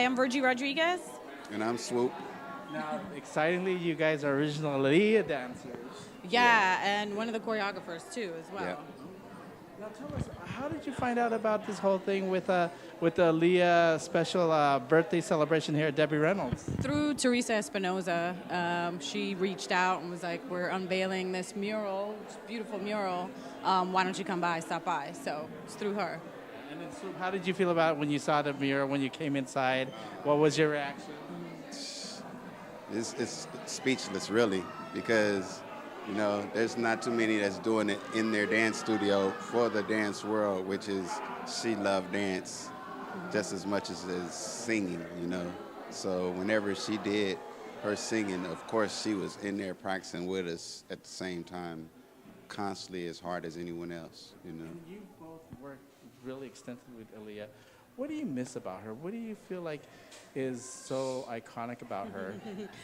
I'm Vergi Rodriguez. And I'm Swoop. Now, excitingly, you guys are original Aaliyah dancers. Yeah, and one of the choreographers too, as well. Yep. Now, tell us, how did you find out about this whole thing with the Aaliyah special birthday celebration here at Debbie Reynolds? Through Teresa Espinoza, she reached out and was like, "We're unveiling this mural, this beautiful mural. Why don't you come by, stop by?" So it's through her. And then, Swoop, how did you feel about it when you saw the mural, when you came inside? What was your reaction? It's speechless, really, because, you know, there's not too many that's doing it in their dance studio for the dance world, which is she loved dance just as much as singing, you know. So whenever she did her singing, of course, she was in there practicing with us at the same time, constantly as hard as anyone else, you know. And you both worked really extensively with Aaliyah. What do you miss about her? What do you feel like is so iconic about her?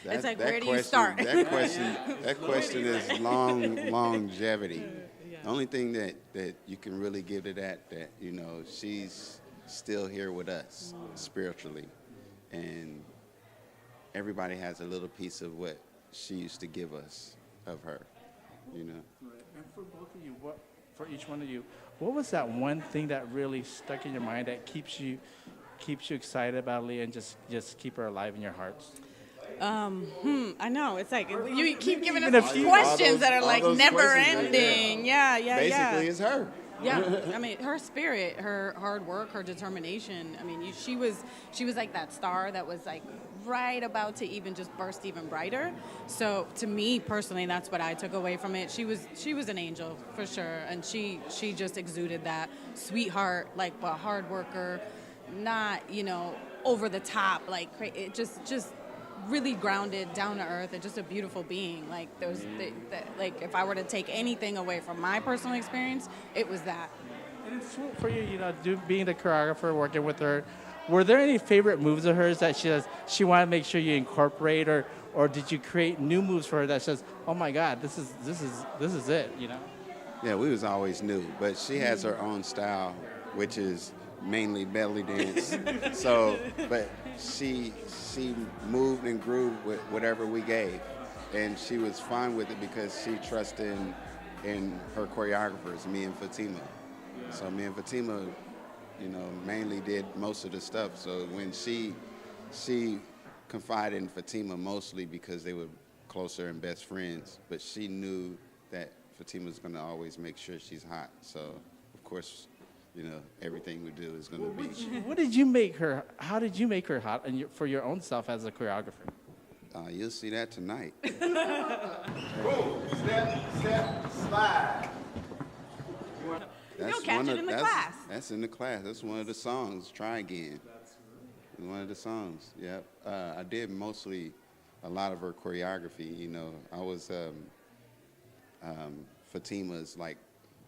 It's like, where do you start? That question is longevity. The only thing that you can really give to that, you know, she's still here with us spiritually. And everybody has a little piece of what she used to give us of her, you know. Right. And for both of you, for each one of you, what was that one thing that really stuck in your mind that keeps you excited about Aaliyah and just keep her alive in your hearts? I know, it's like you keep giving us questions that are like never ending. Yeah. Basically, it's her. Yeah, I mean, her spirit, her hard work, her determination. I mean, she was like that star that was like right about to even just burst even brighter. So to me personally, that's what I took away from it. She was an angel for sure, and she just exuded that sweetheart, like a hard worker, not, you know, over the top, like it just really grounded, down to earth, and just a beautiful being. Like like if I were to take anything away from my personal experience, it was that. And it's Swoop, for you, you know, being the choreographer, working with her. Were there any favorite moves of hers that she wanted to make sure you incorporate, or did you create new moves for her that says, oh my God, this is it, you know? Yeah, we was always new, but she has her own style, which is mainly belly dance. So, but she moved and grooved with whatever we gave, and she was fine with it because she trusted in her choreographers, me and Fatima. So me and Fatima, you know, mainly did most of the stuff. So when she confided in Fatima mostly because they were closer and best friends, but she knew that Fatima was going to always make sure she's hot. So of course, you know, everything we do is going to be. What did you make her? How did you make her hot for your own self as a choreographer? You'll see that tonight. Boom, step, slide. You'll catch it in the class. That's in the class. That's one of the songs. Try Again. One of the songs. Yep. I did mostly a lot of her choreography. You know, I was Fatima's like,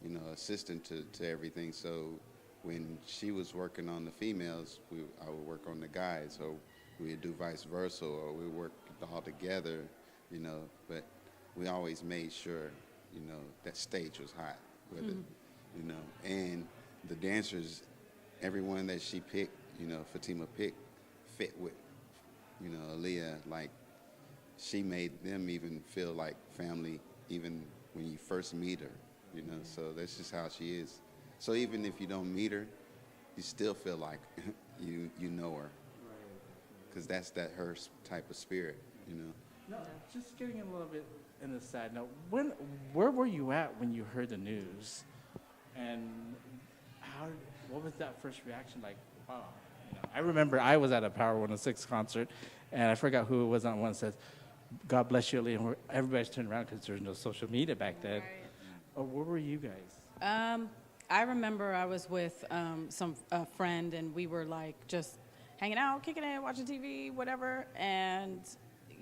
you know, assistant to everything. So when she was working on the females, I would work on the guys. So we'd do vice versa, or we work all together, you know. But we always made sure, you know, that stage was hot, whether, you know. And the dancers, everyone that she picked, you know, Fatima picked, fit with, you know, Aaliyah. Like, she made them even feel like family, even when you first meet her. You know, so that's just how she is. So even if you don't meet her, you still feel like you know her, because that's her type of spirit, you know. No, just getting a little bit in the side note. Where were you at when you heard the news, and what was that first reaction like? Wow, you know, I remember I was at a Power 106 concert, and I forgot who it was on one says, "God bless you, Aaliyah." And everybody's turned around because there was no social media back then. Right. Where were you guys? I remember I was with a friend, and we were like just hanging out, kicking it, watching TV, whatever. And,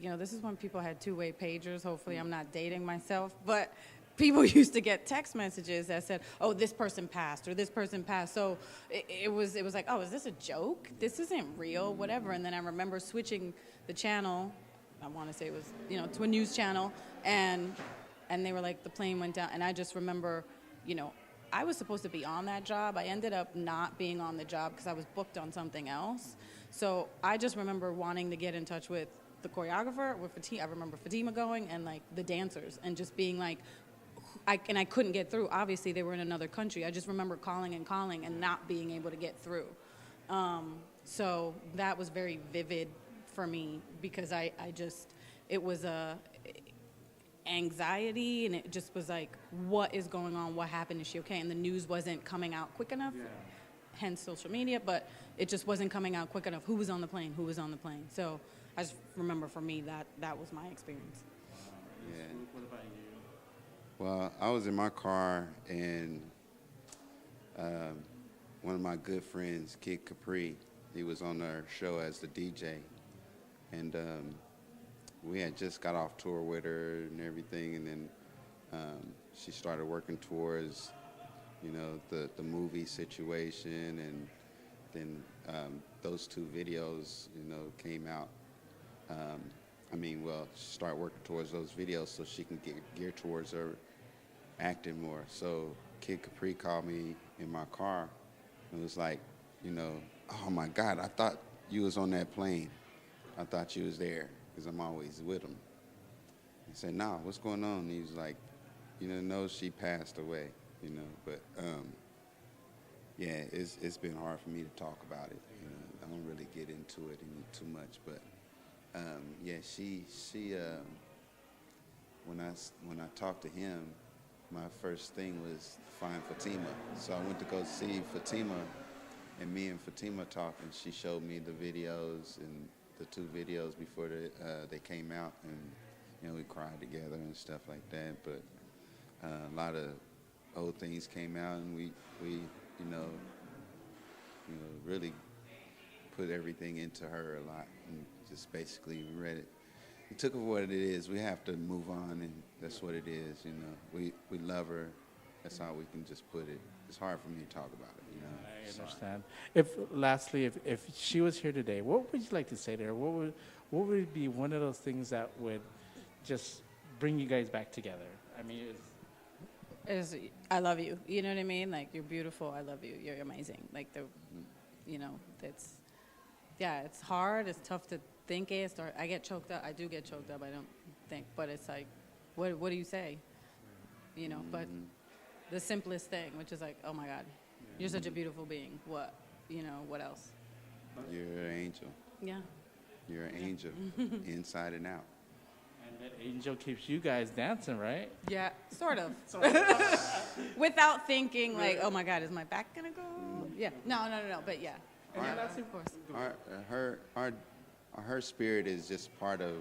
you know, this is when people had two-way pagers. Hopefully I'm not dating myself. But people used to get text messages that said, oh, this person passed, or this person passed. So it was like, oh, is this a joke? This isn't real, whatever. And then I remember switching the channel. I want to say it was, you know, to a news channel. And they were like, the plane went down. And I just remember, you know, I was supposed to be on that job. I ended up not being on the job because I was booked on something else. So I just remember wanting to get in touch with the choreographer, with Fatima. I remember Fatima going, and like the dancers, and just being like, I couldn't get through. Obviously, they were in another country. I just remember calling and not being able to get through. So that was very vivid for me because it was a anxiety, and it just was like, what is going on? What happened? Is she okay? And the news wasn't coming out quick enough, hence social media, but it just wasn't coming out quick enough. Who was on the plane? So I just remember for me that was my experience. Yeah. What about you? Well, I was in my car, and one of my good friends, Kid Capri, he was on our show as the DJ, and we had just got off tour with her and everything, and then she started working towards, the movie situation, and then those 2 videos, came out. She started working towards those videos so she can get geared towards her acting more. So Kid Capri called me in my car and was like, oh my God, I thought you was on that plane. I thought you was there because I'm always with him. He said, nah, what's going on? And he was like, no, she passed away, but it's been hard for me to talk about it. I don't really get into it too much, but she when I talked to him, my first thing was find Fatima. So I went to go see Fatima, and me and Fatima talked, and she showed me the videos and the 2 videos before they came out, and we cried together and stuff like that. But a lot of old things came out, and we really put everything into her a lot, and just basically read it. We took it for what it is. We have to move on, and that's what it is. We love her. That's how we can just put it. It's hard for me to talk about it. I understand. If she was here today, what would you like to say to her? What would be one of those things that would just bring you guys back together? I mean, Is I love you. You know what I mean? Like, you're beautiful. I love you. You're amazing. Like, it's hard. It's tough to think it. I get choked up. I do get choked up. I don't think. But it's like, what do you say? But the simplest thing, which is like, oh my God, you're such a beautiful being. What else? You're an angel. Yeah. You're an angel, inside and out. And that angel keeps you guys dancing, right? Yeah, sort of. Without thinking, like, oh my God, is my back gonna go? Yeah. No. But yeah. Of course. Her spirit is just part of,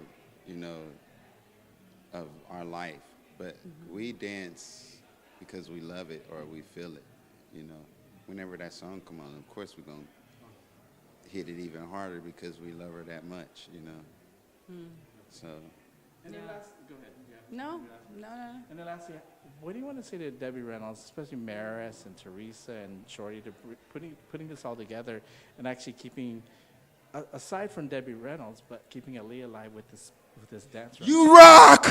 of our life. But we dance because we love it or we feel it. Whenever that song come on, of course we're gonna hit it even harder because we love her that much. So. And then go ahead. Yeah. No. And then lastly, what do you want to say to Debbie Reynolds, especially Maris and Teresa and Shorty, to putting this all together and actually keeping, aside from Debbie Reynolds, but keeping Aaliyah alive with this dance? You rock!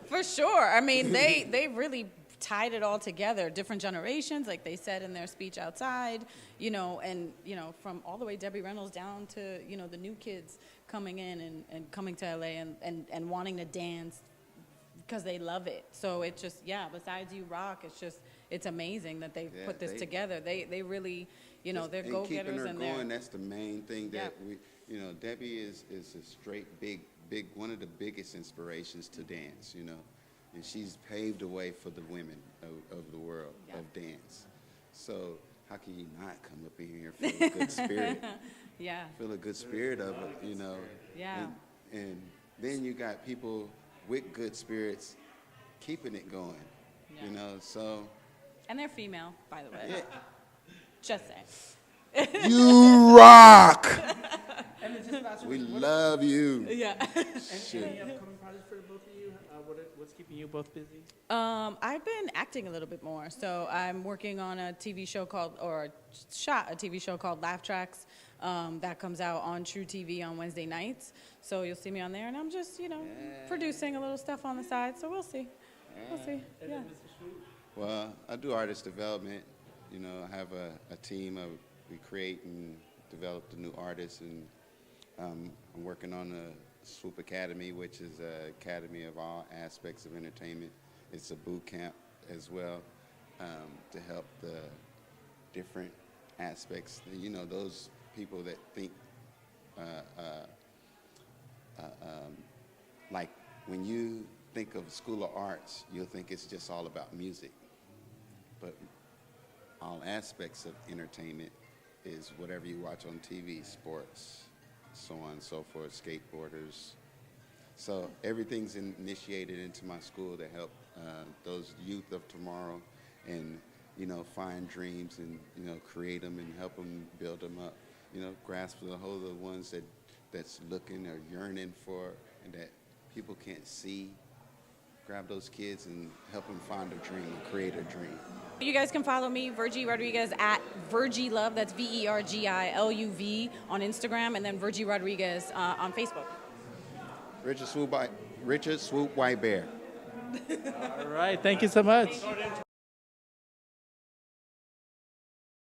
For sure. I mean, they really tied it all together. Different generations, like they said in their speech outside, and from all the way Debbie Reynolds down to the new kids coming in and coming to LA and wanting to dance because they love it. So it's just, besides you rock, it's amazing that they put this together. They really, they're go-getters and they're going. That's the main thing that we, Debbie is a straight big, one of the biggest inspirations to dance, and she's paved the way for the women of the world of dance. So how can you not come up in here and feel a good spirit? Feel a good spirit of it, Yeah. And then you got people with good spirits keeping it going, so. And they're female, by the way. Just saying. You rock! And then just last We love you. Yeah. Any upcoming projects for both of you? What's keeping you both busy? I've been acting a little bit more. So I'm working on a TV show shot a TV show called Laugh Tracks that comes out on True TV on Wednesday nights. So you'll see me on there, and I'm just, producing a little stuff on the side. So we'll see. We'll see. And then Mr. Swoop? Well, I do artist development. You know, I have a team of we create and develop the new artists, and I'm working on the Swoop Academy, which is an academy of all aspects of entertainment. It's a boot camp as well to help the different aspects. You know, those people that think like when you think of School of Arts, you'll think it's just all about music. But all aspects of entertainment is whatever you watch on TV, sports, so on and so forth, skateboarders. So everything's initiated into my school to help those youth of tomorrow and, you know, find dreams and, you know, create them and help them build them up. You know, grasp the hold of the ones that's looking or yearning for and that people can't see. Grab those kids and help them find a dream and create a dream. You guys can follow me, Vergi Rodriguez, at Vergi Love. That's VergiLuv on Instagram, and then Vergi Rodriguez on Facebook. Richard Swoop Whitebear. All right, thank you so much.